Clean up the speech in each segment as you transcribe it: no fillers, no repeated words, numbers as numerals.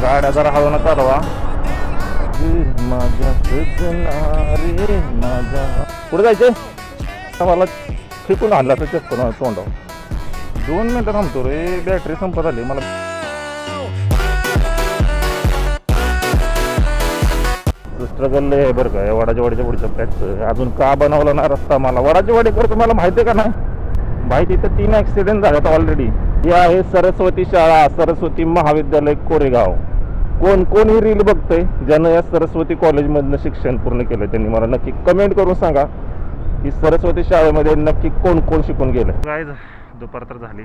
गाड्या जरा हळून चालवा. माझ्या रे माझ्या पुढे जायचे मला फेकून आणला तर चप्पल तोंडावर. 2 मिनटं थांबतो रे, बॅटरी संपत आली मला. स्ट्रगल आहे बरं का या वडाच्या वाडीच्या पुढच्या फ्लॅटचं. अजून का बनवलं ना रस्ता मला. वडाची वाडीकर तुम्हाला माहिती आहे का नाही माहिती? इथं 3 ॲक्सिडेंट झालेत ऑलरेडी. ही आहे सरस्वती शाळा, सरस्वती महाविद्यालय कोरेगाव. कोण ही रील बघतंय ज्यानं या सरस्वती कॉलेजमधनं शिक्षण पूर्ण केलं त्यांनी मला नक्की कमेंट करून सांगा की सरस्वती शाळेमध्ये नक्की कोण शिकून गेलं. काय दुपार तर झाली,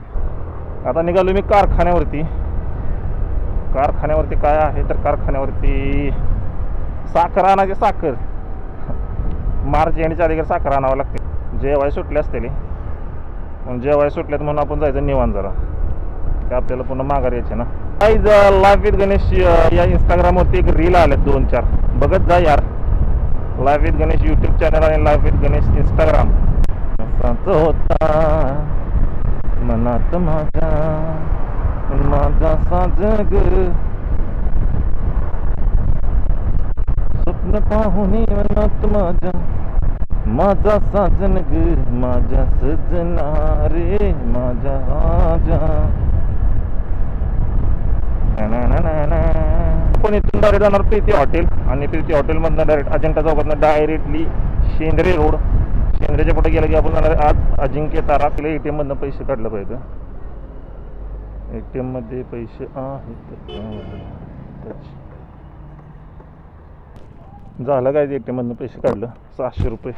आता निघालो मी कारखान्यावरती. काय आहे तर कारखान्यावरती साखर आणायची. साखर मार्च एंडच्या अलीकडे साखर आणावं लागते. जेवाय सुटले असते पण जेवाय सुटल्यात म्हणून आपण जायचं निवांत जरा, की आपल्याला पुन्हा माघार यायचे ना. लाईव्ह विथ गणेश या इंस्टाग्रामवरती एक रील आल्यात 2-4 बघत जा यार. Live with Ganesh YouTube channel आणि लाईव्ह विथ गणेश इंस्टाग्राम. असाच होता मनात माझा साजग, स्वप्न पाहुनी मनात माझा साजन ग, माझ्या सजना रे माझ्या राजा. पण इथून डायरेक्ट जाणार प्रीती हॉटेल आणि प्रीती हॉटेलमधनं डायरेक्ट अजिंठा चौकातनं डायरेक्टली शेंद्रे रोड. शेंद्रेच्या पुढे गेलं की आपण जाणार आज अजिंक्य तारा. तिला ATM मधनं पैसे काढलं पाहिजे. ATM मध्ये पैसे आहेत. झालं काय ATM मधनं पैसे काढलं 600 रुपये.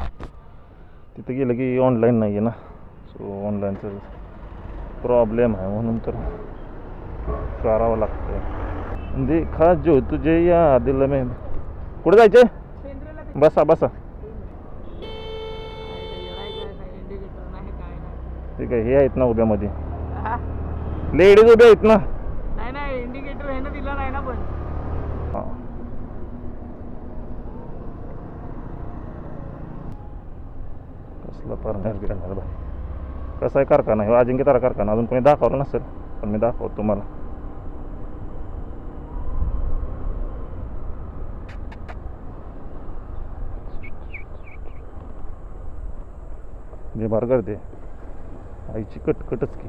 तिथं गेलं की ऑनलाईन नाही आहे ना, सो ऑनलाईनचं प्रॉब्लेम आहे म्हणून तर करावं लागतं. देखा जो तुझे या दिल में. कुठे जायचं? बसा ठीक आहे. हे आहेत ना उभ्यामध्ये लेडीज उभ्या आहेत ना. नाही इंडिकेटर आहे ना, दिला नाही ना. पण कसला पारणार गिरणार बाई. कसा आहे कारखाना हे अजिंक्य तारा कारखाना. अजून कोणी दाखवलं नसेल पण मी दाखवतो तुम्हाला. बेभार करते आईची कटकटच की.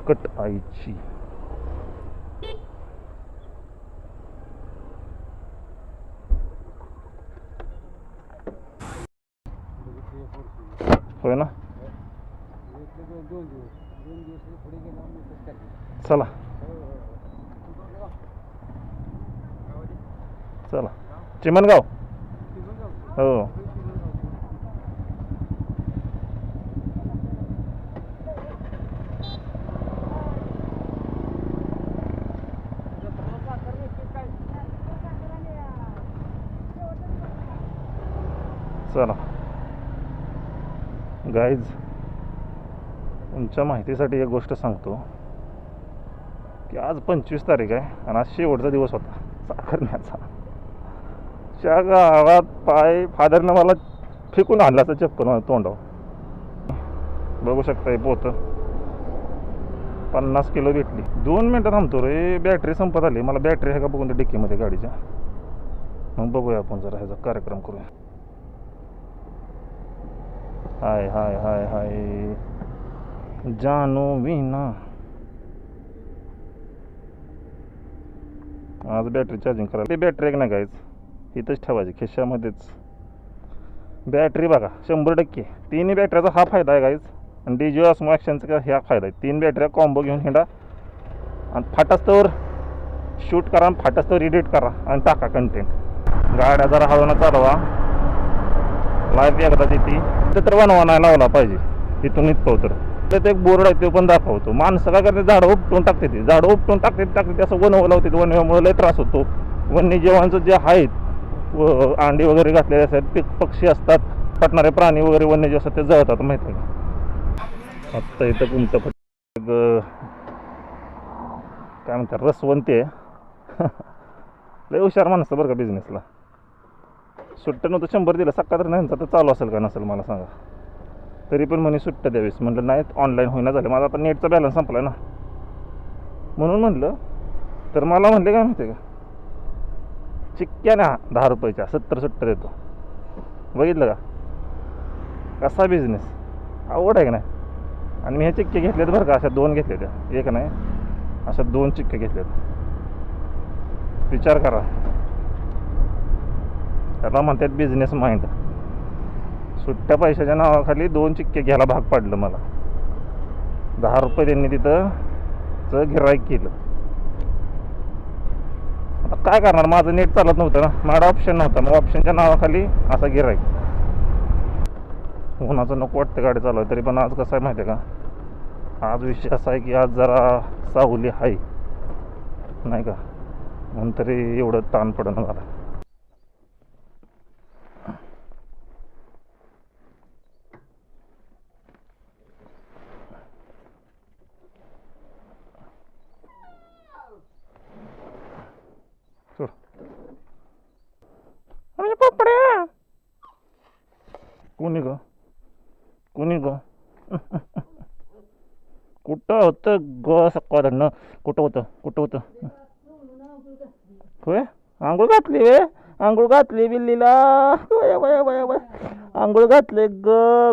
कट आईची. होय ना. चला चिमणगाव. हो चला गाईज. तुमच्या माहितीसाठी एक गोष्ट सांगतो की आज 25 तारीख आहे आणि आज शेवटचा दिवस होता साखरण्याचा. त्या गावात पाय फादरनं मला फेकून आणला तर चप्पल तोंडावर. बघू शकता पोतं 50 किलो भेटली. 2 मिनटं थांबतो रे, बॅटरी संपत आली. मला बॅटरी आहे का बघून त्या डिक्कीमध्ये गाडीच्या. मग बघूया आपण जरा ह्याचा कार्यक्रम करूया. हाय जानो विना. आज बॅटरी चार्जिंग करायला. ते बॅटरी एक नाही गायच इथंच ठेवायची खिशामध्येच. बॅटरी बघा 100%. 3 बॅटरीचा हा फायदा आहे गाईज. आणि DJI Osmo Actionचा का ह्या फायदा आहे. 3 बॅटऱ्या कॉम्बो घेऊन हिंडा आणि फाटास्तवर शूट करा आणि फाटास्तवर एडिट करा आणि टाका कंटेंट. गाड्या जरा हळून चालवा. लाईव्ह एकदाच येते तर बनवा नाही लावला पाहिजे. इथून इथं तर एक बोर्ड आहे ते पण दाखवतो. माणसं काय करते झाडं उपटून टाकते. ते झाडं उपटून टाकते असं वनवं लावते. वनव्यामुळे लय त्रास होतो. वन्यजीवांचं जे आहेत अंडी वगैरे घातलेले असतात, पक्षी असतात, पटणारे प्राणी वगैरे वन्यजीव असतात ते जळतात माहिती आहे का. आत्ता इथं तुमचं काय म्हणतात रसवंती आहे. लय हुशार माणसं बरं का बिझनेसला. सुट्ट्या नव्हतं 100 दिलं. सकाळ तर नाही तर चालू असेल का नसेल मला सांगा. तरी पण म्हणे सुट्ट्या द्यावीस. म्हटलं नाही ऑनलाईन होईना झालं. माझा आता नेटचा बॅलन्स संपला ना म्हणून म्हटलं तर मला म्हणले काय माहिती का, चिक्क्या ना 10 रुपयाच्या 70 येतो. बघितलं का कसा बिझनेस, आवड आहे का नाही. आणि मी हे चिक्के घेतलेत बरं का, अशा 2 घेतल्या, एक नाही अशा 2 चिक्के घेतलेत. विचार करा, त्याला म्हणतात बिझनेस माइंड. सुट्ट्या पैशाच्या नावाखाली 2 चिक्के घ्यायला भाग पाडलं मला. 10 रुपये त्यांनी तिथं गिऱ्हाईक केलं. आता काय करणार, माझं नेट चालत नव्हतं ना, माझा ऑप्शन नव्हता. मग ऑप्शनच्या नावाखाली असा गिऱ्हाईक. उन्हाचं नको वाटतं गाडी चालवाय, तरी पण आज कसं आहे माहिती आहे का, आज विषय असा आहे की आज जरा सावली आहे नाही का, म्हणून तरी एवढं ताण पडणं झालं. पपड्या कोणी ग, कोणी ग कुठं होतं ग सकाळनं, कुठं होतं होय. आंघोळ घातली वे, आंघोळ घातली बिल्लीला, वया वया वया वया आंघोळ घातले ग.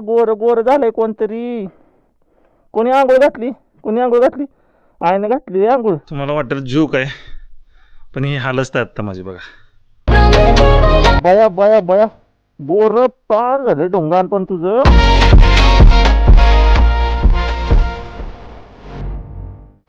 गोर झालंय कोणतरी. कोणी आंघोळ घातली, आईने घातली आंघोळ. तुम्हाला वाटेल जीव काय, पण ही हालच आता माझी बघा. बया बोर पार झालं डोंगान पण तुझं.